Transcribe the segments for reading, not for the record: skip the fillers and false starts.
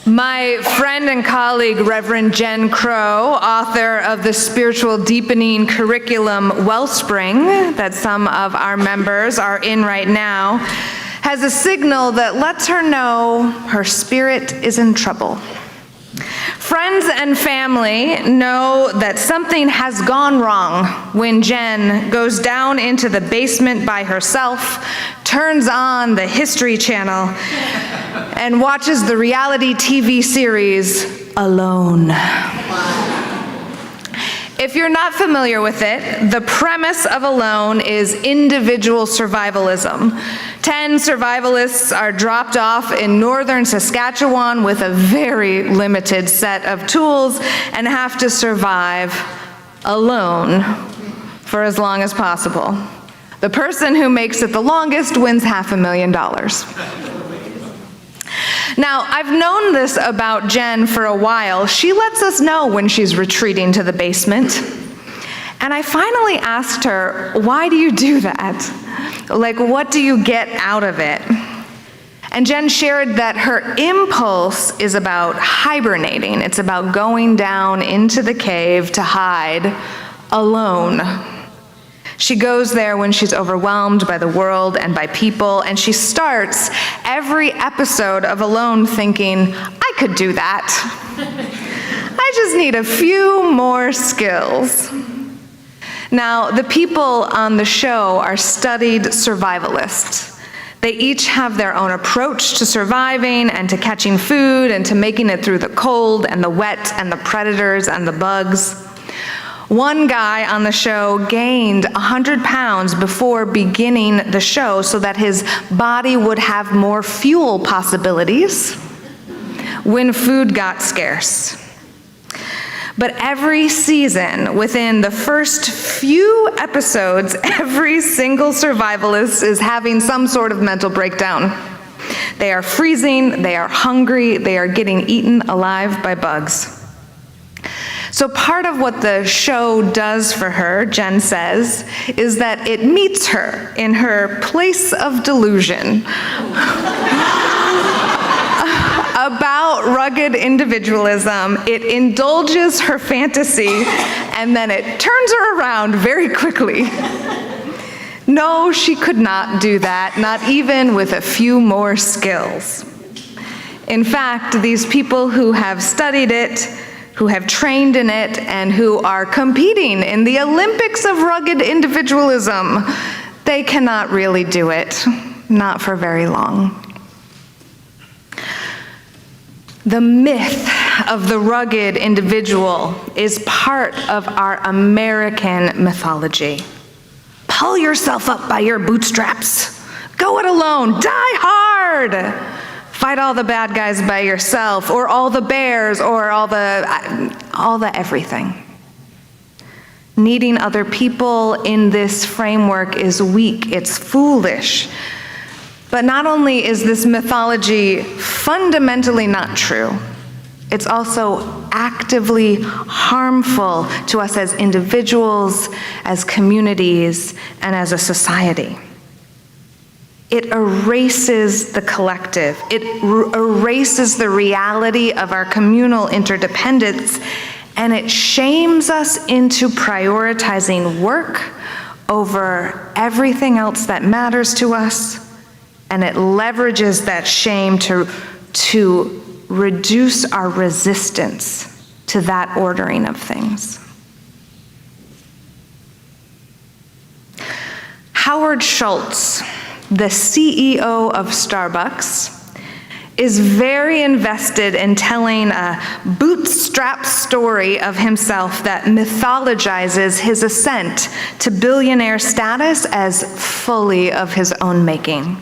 My friend and colleague, Reverend Jen Crow, author of the spiritual deepening curriculum Wellspring that some of our members are in right now, has a signal that lets her know her spirit is in trouble. Friends and family know that something has gone wrong when Jen goes down into the basement by herself, turns on the History Channel, and watches the reality TV series Alone. If you're not familiar with it, the premise of Alone is individual survivalism. 10 survivalists are dropped off in northern Saskatchewan with a very limited set of tools and have to survive alone for as long as possible. The person who makes it the longest wins $500,000. Now, I've known this about Jen for a while. She lets us know when she's retreating to the basement. And I finally asked her, why do you do that? Like, what do you get out of it? And Jen shared that her impulse is about hibernating. It's about going down into the cave to hide alone. She goes there when she's overwhelmed by the world and by people, and she starts every episode of Alone thinking, I could do that. I just need a few more skills. Now, the people on the show are studied survivalists. They each have their own approach to surviving and to catching food and to making it through the cold and the wet and the predators and the bugs. One guy on the show gained 100 pounds before beginning the show so that his body would have more fuel possibilities when food got scarce. But every season, within the first few episodes, every single survivalist is having some sort of mental breakdown. They are freezing, they are hungry, they are getting eaten alive by bugs. So part of what the show does for her, Jen says, is that it meets her in her place of delusion about rugged individualism. It indulges her fantasy, and then it turns her around very quickly. No, she could not do that, not even with a few more skills. In fact, these people who have studied it, who have trained in it, and who are competing in the Olympics of rugged individualism, they cannot really do it, not for very long. The myth of the rugged individual is part of our American mythology. Pull yourself up by your bootstraps. Go it alone. Die hard. Fight all the bad guys by yourself, or all the bears, or all the everything. Needing other people in this framework is weak, it's foolish. But not only is this mythology fundamentally not true, it's also actively harmful to us as individuals, as communities, and as a society. It erases the collective. It erases the reality of our communal interdependence, and it shames us into prioritizing work over everything else that matters to us, and it leverages that shame to reduce our resistance to that ordering of things. Howard Schultz, the CEO of Starbucks, is very invested in telling a bootstrap story of himself that mythologizes his ascent to billionaire status as fully of his own making.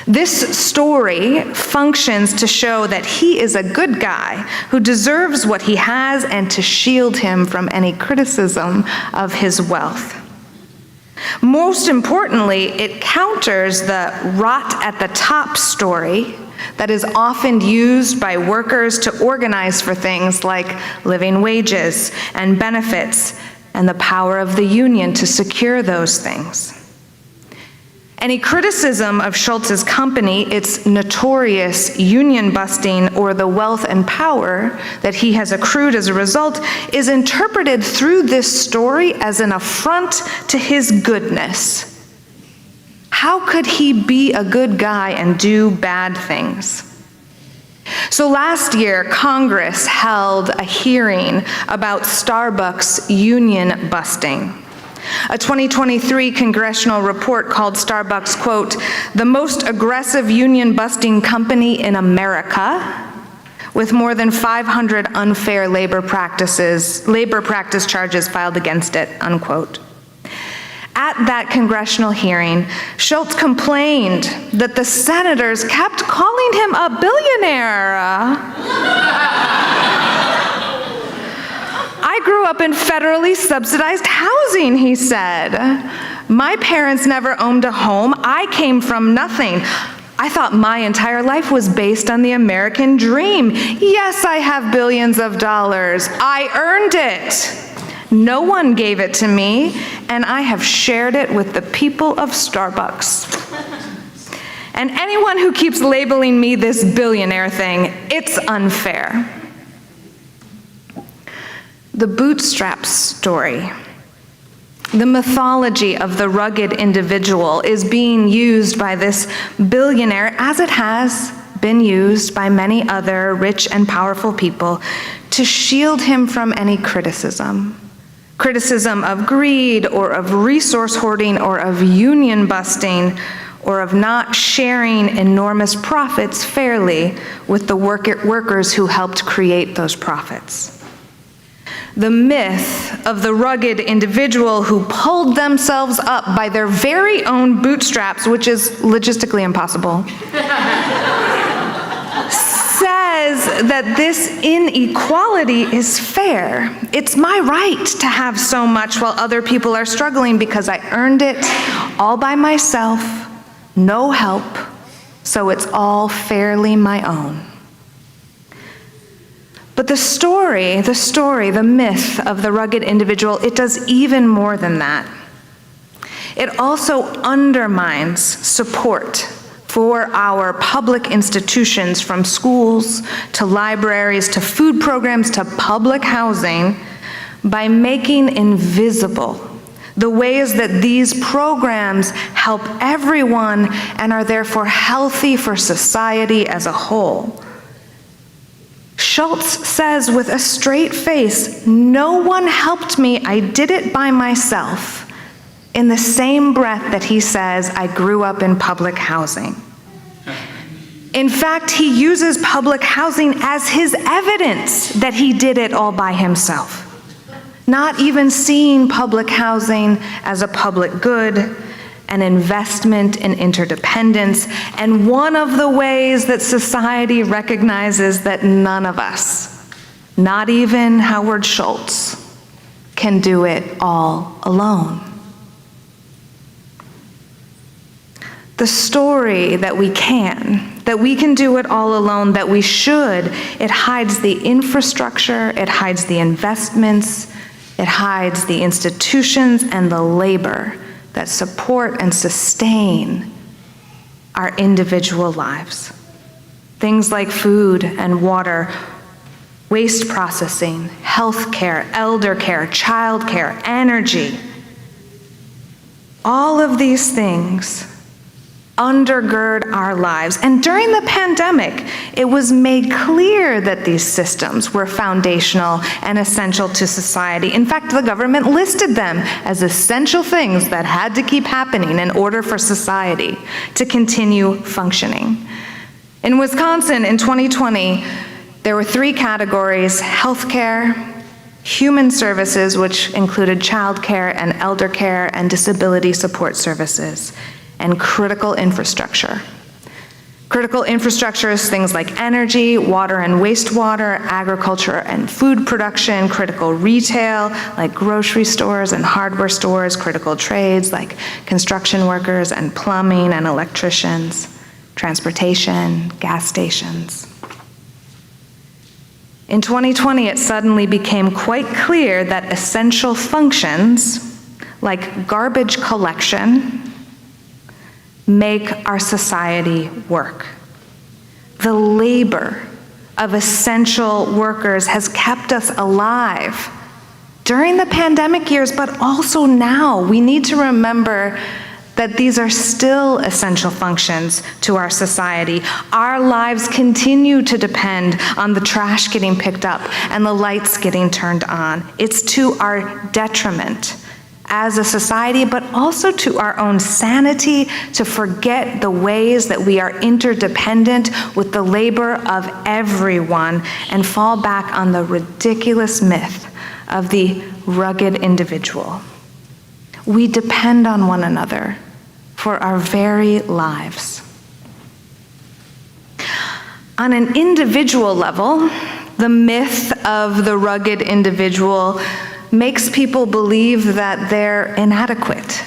This story functions to show that he is a good guy who deserves what he has and to shield him from any criticism of his wealth. Most importantly, it counters the rot at the top story that is often used by workers to organize for things like living wages and benefits and the power of the union to secure those things. Any criticism of Schultz's company, its notorious union busting, or the wealth and power that he has accrued as a result, is interpreted through this story as an affront to his goodness. How could he be a good guy and do bad things? So last year, Congress held a hearing about Starbucks union busting. A 2023 congressional report called Starbucks, quote, "the most aggressive union busting company in America, with more than 500 unfair labor practice charges filed against it," unquote. At that congressional hearing, Schultz complained that the senators kept calling him a billionaire. "I grew up in federally subsidized housing," he said. "My parents never owned a home. I came from nothing. I thought my entire life was based on the American dream. Yes, I have billions of dollars. I earned it. No one gave it to me, and I have shared it with the people of Starbucks. And anyone who keeps labeling me this billionaire thing, it's unfair." The bootstrap story, the mythology of the rugged individual, is being used by this billionaire, as it has been used by many other rich and powerful people, to shield him from any criticism. Criticism of greed, or of resource hoarding, or of union busting, or of not sharing enormous profits fairly with the workers who helped create those profits. The myth of the rugged individual who pulled themselves up by their very own bootstraps, which is logistically impossible, says that this inequality is fair. It's my right to have so much while other people are struggling because I earned it all by myself, no help, so it's all fairly my own. But the story, the myth of the rugged individual, it does even more than that. It also undermines support for our public institutions, from schools to libraries to food programs to public housing, by making invisible the ways that these programs help everyone and are therefore healthy for society as a whole. Schultz says with a straight face, "No one helped me, I did it by myself," in the same breath that he says, "I grew up in public housing." In fact, he uses public housing as his evidence that he did it all by himself, not even seeing public housing as a public good, an investment in interdependence, and one of the ways that society recognizes that none of us, not even Howard Schultz, can do it all alone. The story that we can do it all alone, that we should, it hides the infrastructure, it hides the investments, it hides the institutions and the labor that support and sustain our individual lives. Things like food and water, waste processing, health care, elder care, child care, energy. All of these things undergird our lives. And during the pandemic, it was made clear that these systems were foundational and essential to society. In fact, the government listed them as essential things that had to keep happening in order for society to continue functioning. In Wisconsin in 2020, there were 3 categories: healthcare, human services, which included childcare and elder care and disability support services, and critical infrastructure. Critical infrastructure is things like energy, water and wastewater, agriculture and food production, critical retail, like grocery stores and hardware stores, critical trades, like construction workers and plumbing and electricians, transportation, gas stations. In 2020, it suddenly became quite clear that essential functions, like garbage collection, make our society work. The labor of essential workers has kept us alive during the pandemic years, but also now. We need to remember that these are still essential functions to our society. Our lives continue to depend on the trash getting picked up and the lights getting turned on. It's to our detriment as a society, but also to our own sanity, to forget the ways that we are interdependent with the labor of everyone and fall back on the ridiculous myth of the rugged individual. We depend on one another for our very lives. On an individual level, the myth of the rugged individual makes people believe that they're inadequate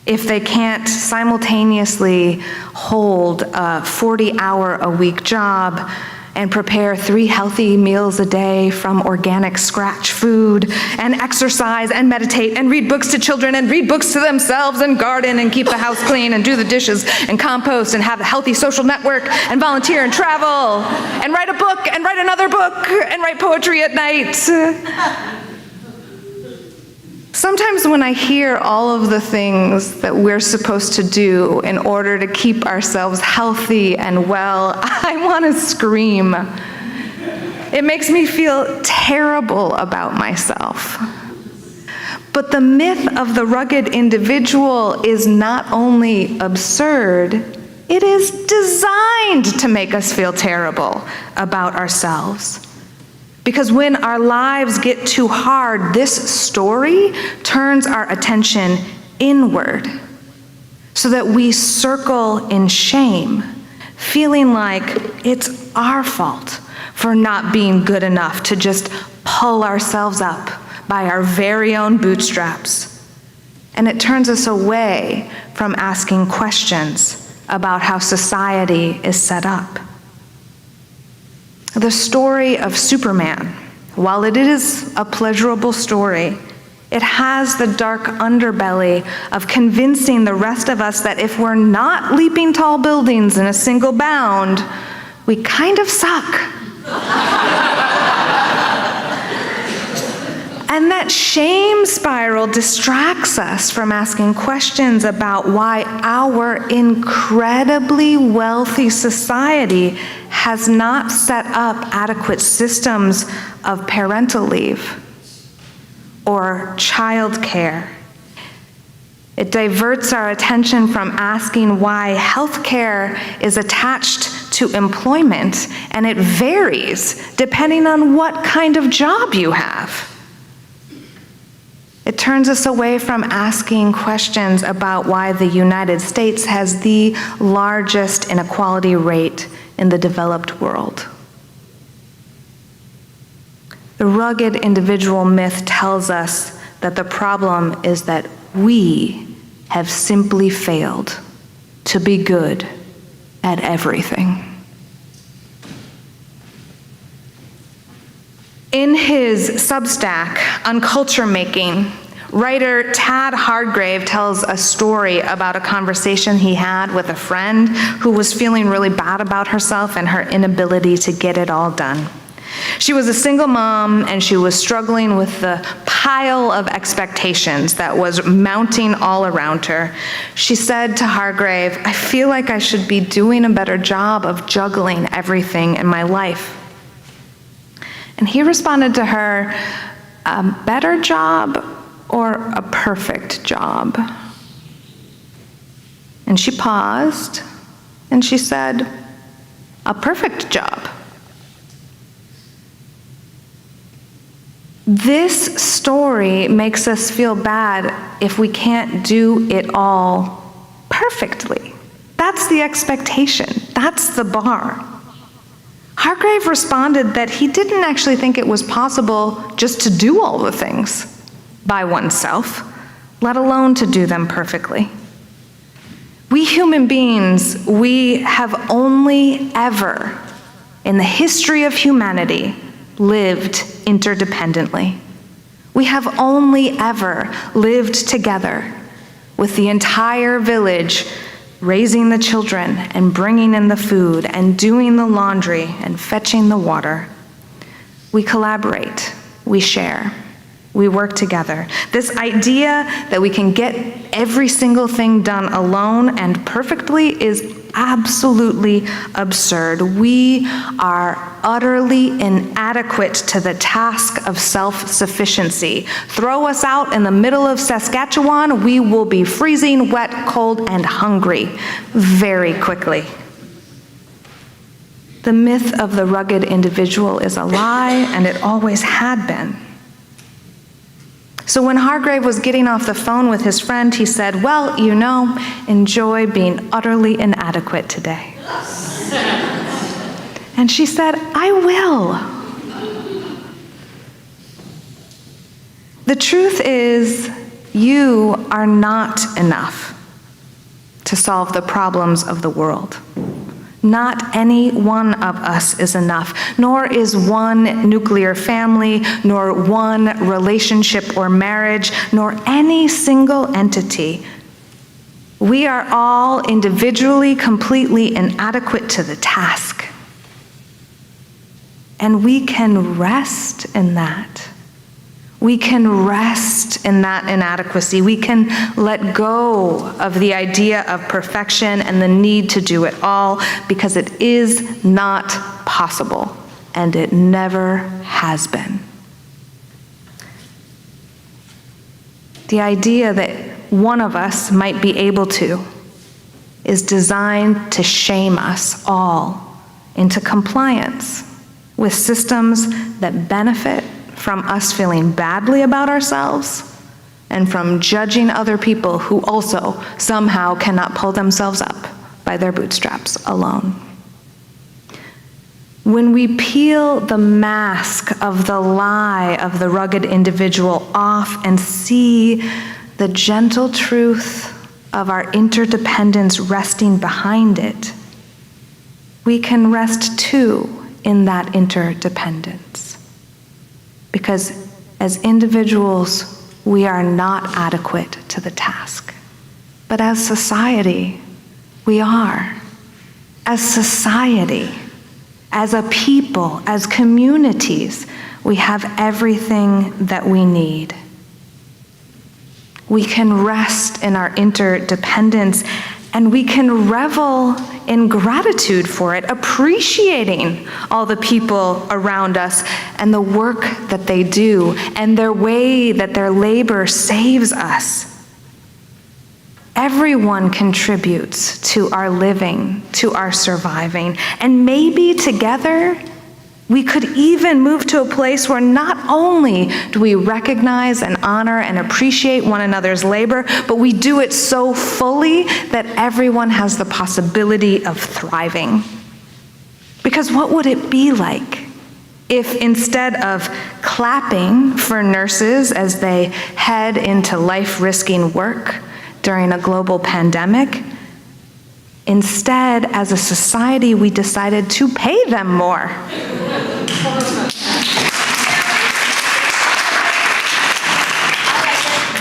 if they can't simultaneously hold a 40-hour-a-week job and prepare 3 healthy meals a day from organic scratch food, and exercise and meditate and read books to children and read books to themselves and garden and keep the house clean and do the dishes and compost and have a healthy social network and volunteer and travel and write a book and write another book and write poetry at night. Sometimes when I hear all of the things that we're supposed to do in order to keep ourselves healthy and well, I want to scream. It makes me feel terrible about myself. But the myth of the rugged individual is not only absurd, it is designed to make us feel terrible about ourselves. Because when our lives get too hard, this story turns our attention inward so that we circle in shame, feeling like it's our fault for not being good enough to just pull ourselves up by our very own bootstraps. And it turns us away from asking questions about how society is set up. The story of Superman, while it is a pleasurable story, it has the dark underbelly of convincing the rest of us that if we're not leaping tall buildings in a single bound, we kind of suck. And that shame spiral distracts us from asking questions about why our incredibly wealthy society has not set up adequate systems of parental leave or child care. It diverts our attention from asking why healthcare is attached to employment, and it varies depending on what kind of job you have. It turns us away from asking questions about why the United States has the largest inequality rate in the developed world. The rugged individual myth tells us that the problem is that we have simply failed to be good at everything. In his Substack on culture making, writer Tad Hargrave tells a story about a conversation he had with a friend who was feeling really bad about herself and her inability to get it all done. She was a single mom, and she was struggling with the pile of expectations that was mounting all around her. She said to Hargrave, "I feel like I should be doing a better job of juggling everything in my life." And he responded to her, "A better job or a perfect job?" And she paused, and she said, "A perfect job." This story makes us feel bad if we can't do it all perfectly. That's the expectation. That's the bar. Hargrave responded that he didn't actually think it was possible just to do all the things by oneself, let alone to do them perfectly. We human beings, we have only ever, in the history of humanity, lived interdependently. We have only ever lived together with the entire village raising the children and bringing in the food and doing the laundry and fetching the water. We collaborate, we share, we work together. This idea that we can get every single thing done alone and perfectly is absolutely absurd. We are utterly inadequate to the task of self-sufficiency. Throw us out in the middle of Saskatchewan, we will be freezing, wet, cold, and hungry very quickly. The myth of the rugged individual is a lie, and it always had been. So when Hargrave was getting off the phone with his friend, he said, well, you know, enjoy being utterly inadequate today. And she said, I will. The truth is, you are not enough to solve the problems of the world. Not any one of us is enough, nor is one nuclear family, nor one relationship or marriage, nor any single entity. We are all individually, completely inadequate to the task. And we can rest in that. We can rest in that inadequacy. We can let go of the idea of perfection and the need to do it all, because it is not possible, and it never has been. The idea that one of us might be able to is designed to shame us all into compliance with systems that benefit from us feeling badly about ourselves and from judging other people who also somehow cannot pull themselves up by their bootstraps alone. When we peel the mask of the lie of the rugged individual off and see the gentle truth of our interdependence resting behind it, we can rest too in that interdependence. Because as individuals, we are not adequate to the task. But as society, we are. As society, as a people, as communities, we have everything that we need. We can rest in our interdependence, and we can revel in gratitude for it, appreciating all the people around us and the work that they do and their way that their labor saves us. Everyone contributes to our living, to our surviving, and maybe together we could even move to a place where not only do we recognize and honor and appreciate one another's labor, but we do it so fully that everyone has the possibility of thriving. Because what would it be like if instead of clapping for nurses as they head into life-risking work during a global pandemic, instead, as a society, we decided to pay them more?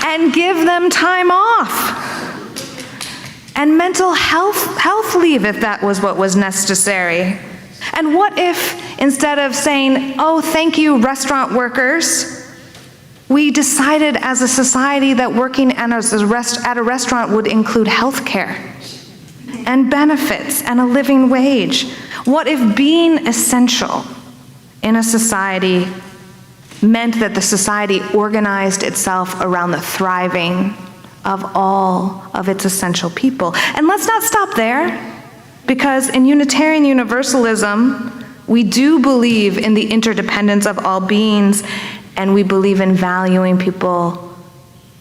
And give them time off. And mental health leave if that was what was necessary. And what if, instead of saying, oh, thank you, restaurant workers, we decided as a society that working at a restaurant would include health care and benefits and a living wage? What if being essential in a society meant that the society organized itself around the thriving of all of its essential people? And let's not stop there, because in Unitarian Universalism, we do believe in the interdependence of all beings, and we believe in valuing people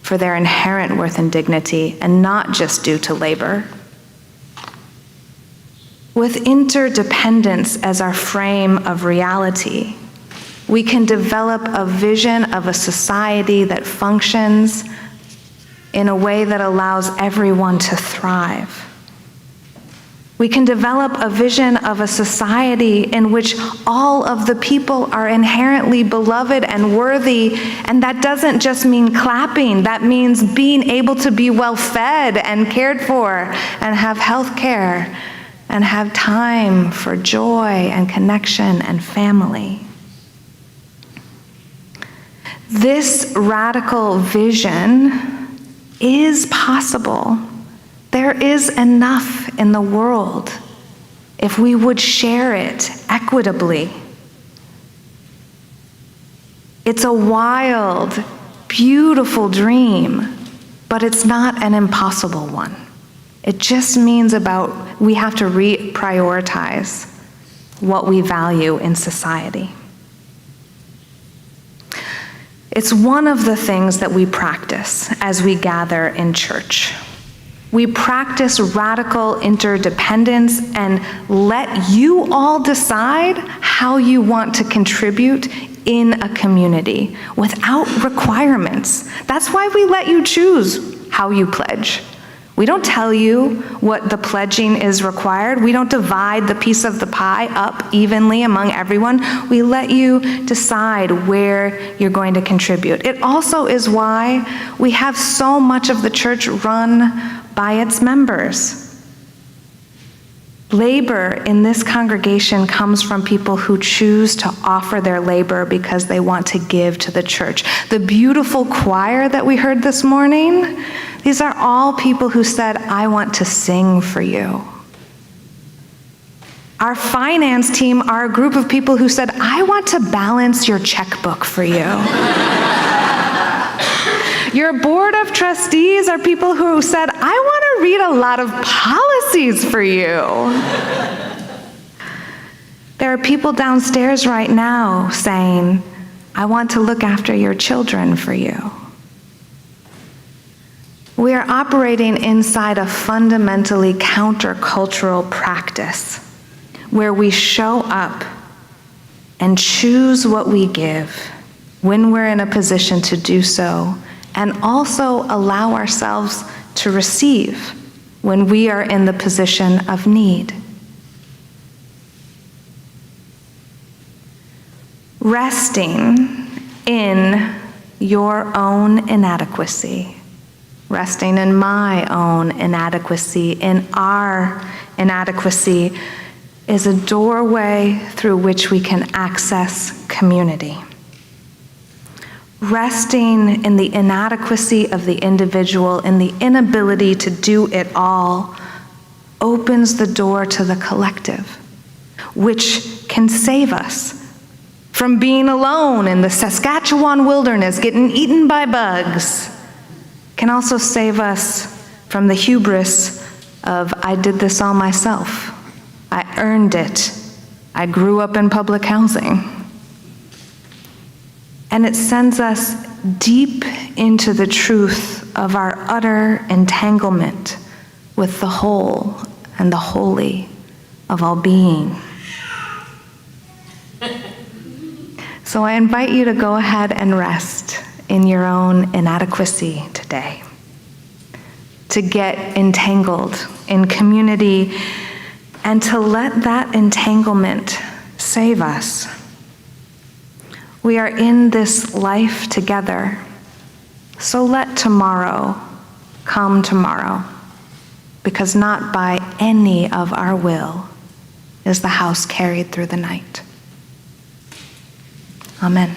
for their inherent worth and dignity, and not just due to labor. With interdependence as our frame of reality, we can develop a vision of a society that functions in a way that allows everyone to thrive. We can develop a vision of a society in which all of the people are inherently beloved and worthy, and that doesn't just mean clapping. That means being able to be well fed and cared for and have health care and have time for joy and connection and family. This radical vision is possible. There is enough in the world if we would share it equitably. It's a wild, beautiful dream, but it's not an impossible one. It just means we have to reprioritize what we value in society. It's one of the things that we practice as we gather in church. We practice radical interdependence and let you all decide how you want to contribute in a community without requirements. That's why we let you choose how you pledge. We don't tell you what the pledging is required. We don't divide the piece of the pie up evenly among everyone. We let you decide where you're going to contribute. It also is why we have so much of the church run by its members. Labor in this congregation comes from people who choose to offer their labor because they want to give to the church. The beautiful choir that we heard this morning, these are all people who said, I want to sing for you. Our finance team are a group of people who said, I want to balance your checkbook for you. Your board of trustees are people who said, I want to read a lot of policies for you. There are people downstairs right now saying, I want to look after your children for you. We are operating inside a fundamentally countercultural practice where we show up and choose what we give when we're in a position to do so, and also allow ourselves to receive when we are in the position of need. Resting in your own inadequacy, resting in my own inadequacy, in our inadequacy, is a doorway through which we can access community. Resting in the inadequacy of the individual, in the inability to do it all, opens the door to the collective, which can save us from being alone in the Saskatchewan wilderness, getting eaten by bugs. Can also save us from the hubris of, I did this all myself. I earned it. I grew up in public housing. And it sends us deep into the truth of our utter entanglement with the whole and the holy of all being. So I invite you to go ahead and rest in your own inadequacy today, to get entangled in community and to let that entanglement save us. We are in this life together, so let tomorrow come tomorrow, because not by any of our will is the house carried through the night. Amen.